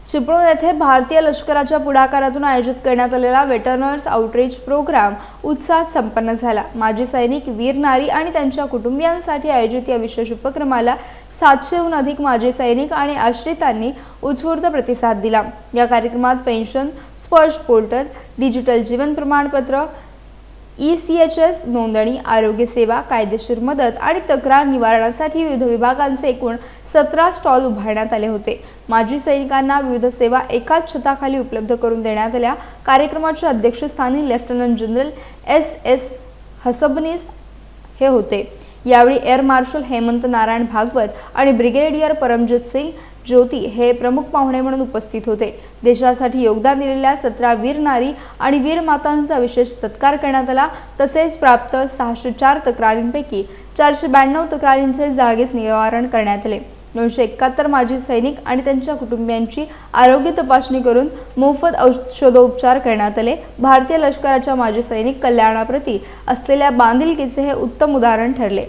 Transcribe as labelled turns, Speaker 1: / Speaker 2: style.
Speaker 1: चिपळूण येथे भारतीय लष्कराच्या पुढाकारातून आयोजित करण्यात आलेला वेटरनर्स आउटरीच प्रोग्राम उत्साहात संपन्न झाला। माजी सैनिक, वीर नारी आणि त्यांच्या कुटुंबियांसाठी आयोजित या विशेष उपक्रमाला 700हून अधिक माजी सैनिक आणि आश्रितांनी उत्स्फूर्त प्रतिसाद दिला। या कार्यक्रमात पेन्शन, स्पर्श पोर्टल, डिजिटल जीवन प्रमाणपत्र, ECHS नोंदणी, आरोग्य सेवा, कायदेशीर मदत आणि तक्रार निवारणासाठी विविध विभागांचे एकूण 17 स्टॉल उभारण्यात आले होते। माजी सैनिकांना विविध सेवा एकाच छताखाली उपलब्ध करून देण्यात आल्या। कार्यक्रमाच्या अध्यक्षस्थानी लेफ्टनंट जनरल SS हसबनीस हे होते। यावेळी एअर मार्शल हेमंत नारायण भागवत आणि ब्रिगेडियर परमजीत सिंग ज्योती हे प्रमुख पाहुणे म्हणून उपस्थित होते। देशासाठी योगदान दिलेल्या 17 वीर नारी आणि वीर मातांचा विशेष सत्कार करण्यात आला। तसेच प्राप्त 604 तक्रारींपैकी 492 तक्रारींचे जागीच निवारण करण्यात आले। 271 माजी सैनिक आणि त्यांच्या कुटुंबियांची आरोग्य तपासणी करून मोफत औषधोपचार करण्यात आले। भारतीय लष्कराच्या माजी सैनिक कल्याणाप्रती असलेल्या बांधिलकीचे हे उत्तम उदाहरण ठरले।